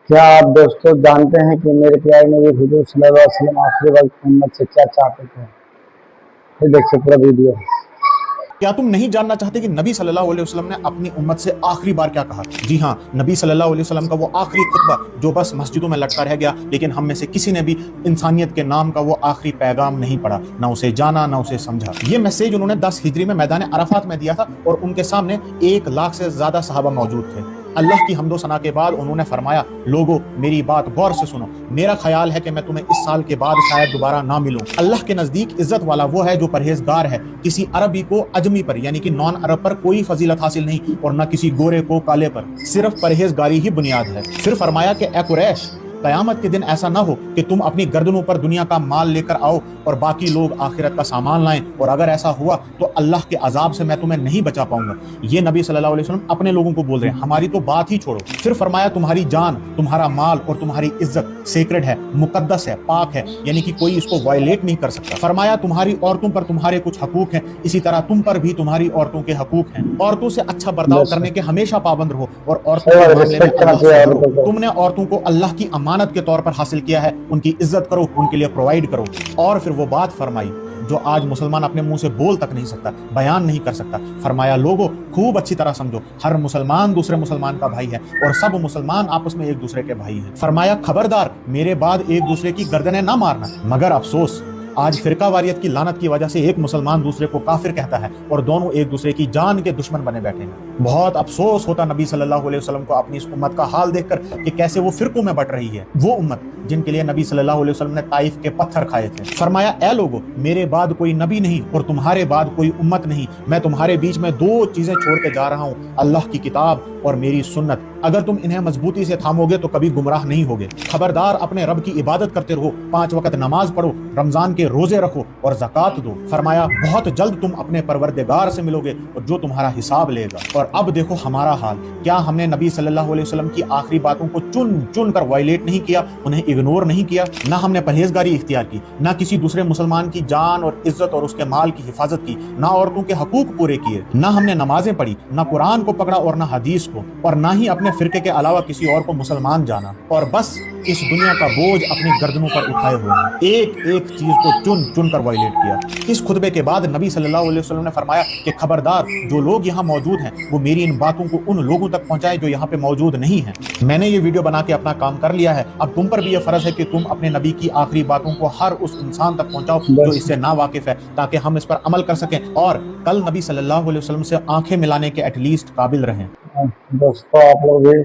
کیا آپ دوستوں جانتے ہیں کہ میرے پیارے نبی حضور صلی اللہ علیہ وسلم آخری وقت امت سے کیا چاہتے تھے؟ یہ دیکھیے پورا ویڈیو۔ کیا تم نہیں جاننا چاہتے کہ نبی صلی اللہ علیہ وسلم نے اپنی امت سے آخری بار کیا کہا؟ جی ہاں، نبی صلی اللہ علیہ وسلم کا وہ آخری خطبہ جو بس مسجدوں میں لٹکا رہ گیا، لیکن ہم میں سے کسی نے بھی انسانیت کے نام کا وہ آخری پیغام نہیں پڑھا، نہ اسے جانا نہ اسے سمجھا۔ یہ میسیج انہوں نے 10 ہجری میں میدان عرفات میں دیا تھا اور ان کے سامنے 1 لاکھ سے زیادہ صحابہ موجود تھے۔ اللہ کی حمد و ثنا کے بعد انہوں نے فرمایا، لوگو میری بات غور سے سنو، میرا خیال ہے کہ میں تمہیں اس سال کے بعد شاید دوبارہ نہ ملوں۔ اللہ کے نزدیک عزت والا وہ ہے جو پرہیزگار ہے، کسی عربی کو اجمی پر یعنی کہ نان عرب پر کوئی فضیلت حاصل نہیں اور نہ کسی گورے کو کالے پر، صرف پرہیزگاری ہی بنیاد ہے۔ پھر فرمایا کہ اے قریش، قیامت کے دن ایسا نہ ہو کہ تم اپنی گردنوں پر دنیا کا مال لے کر آؤ اور باقی لوگ آخرت کا سامان لائیں، اور اگر ایسا ہوا تو اللہ کے عذاب سے میں تمہیں نہیں بچا پاؤں گا۔ یہ نبی صلی اللہ علیہ وسلم اپنے لوگوں کو بول رہے ہیں، ہماری تو بات ہی چھوڑو۔ پھر فرمایا تمہاری جان، تمہارا مال اور تمہاری عزت سیکرڈ ہے، مقدس ہے، پاک ہے، یعنی کہ کوئی اس کو وائلیٹ نہیں کر سکتا۔ فرمایا تمہاری عورتوں پر تمہارے کچھ حقوق ہیں، اسی طرح تم پر بھی تمہاری عورتوں کے حقوق ہیں۔ عورتوں سے اچھا برتاؤ کرنے کے ہمیشہ پابند رہو اور عورتوں کے معاملے میں اللہ سے ڈرو۔ تم نے عورتوں کو اللہ کی امانت کے طور پر حاصل کیا ہے، ان کی عزت کرو، ان کے لیے پرووائڈ کرو۔ اور پھر وہ بات فرمائی جو آج مسلمان اپنے منہ سے بول تک نہیں سکتا، بیان نہیں کر سکتا۔ فرمایا لوگو خوب اچھی طرح سمجھو، ہر مسلمان دوسرے مسلمان کا بھائی ہے اور سب مسلمان آپس میں ایک دوسرے کے بھائی ہیں۔ فرمایا خبردار، میرے بعد ایک دوسرے کی گردنیں نہ مارنا۔ مگر افسوس، آج فرقہ واریت کی لعنت کی وجہ سے ایک مسلمان دوسرے کو کافر کہتا ہے اور دونوں ایک دوسرے کی جان کے دشمن بنے بیٹھے ہیں۔ بہت افسوس ہوتا نبی صلی اللہ علیہ وسلم کو اپنی اس امت کا حال دیکھ کر کہ کیسے وہ فرقوں میں بٹ رہی ہے، وہ امت جن کے لیے نبی صلی اللہ علیہ وسلم نے طائف کے پتھر کھائے تھے۔ فرمایا اے لوگو، میرے بعد کوئی نبی نہیں اور تمہارے بعد کوئی امت نہیں، میں تمہارے بیچ میں 2 چیزیں چھوڑ کے جا رہا ہوں، اللہ کی کتاب اور میری سنت۔ اگر تم انہیں مضبوطی سے تھامو گے تو کبھی گمراہ نہیں ہوگے۔ خبردار، اپنے رب کی عبادت کرتے رہو، 5 وقت نماز پڑھو، رمضان کے روزے رکھو اور زکوٰۃ دو۔ فرمایا بہت جلد تم اپنے پروردگار سے ملو گے اور جو تمہارا حساب لے گا۔ اور اب دیکھو ہمارا حال، کیا ہم نے نبی صلی اللہ علیہ وسلم کی آخری باتوں کو چن چن کر وائلیٹ نہیں کیا، انہیں اگنور نہیں کیا؟ نہ ہم نے پرہیزگاری اختیار کی، نہ کسی دوسرے مسلمان کی جان اور عزت اور اس کے مال کی حفاظت کی، نہ عورتوں کے حقوق پورے کیے، نہ ہم نے نمازیں پڑھی، نہ قرآن کو پکڑا اور نہ حدیث کو، اور نہ ہی اپنے فرقے کے علاوہ کسی اور کو مسلمان جانا، اور بس اس دنیا کا بوجھ اپنی گردنوں پر اٹھائے ہوئے ہیں، ایک ایک چیز کو چن چن کر وائلیٹ کیا۔ اس خطبے کے بعد نبی صلی اللہ علیہ وسلم نے فرمایا کہ خبردار، جو لوگ یہاں موجود ہیں وہ میری ان باتوں کو ان لوگوں تک پہنچائیں جو یہاں پہ موجود نہیں ہیں۔ میں نے یہ ویڈیو بنا کے اپنا کام کر لیا ہے، اب تم پر بھی یہ فرض ہے کہ تم اپنے نبی کی آخری باتوں کو ہر اس انسان تک پہنچاؤ جو اس سے نا واقف ہے، تاکہ ہم اس پر عمل کر سکیں اور کل نبی صلی اللہ علیہ وسلم سے آنکھیں ملانے کے ایٹ لیسٹ قابل رہیں۔ دوستوں آپ لوگ بھی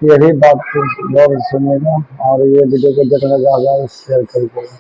یہی بات غور سے سنیے گا اور یہ ویڈیو کو جتنا زیادہ شیئر کریے گا۔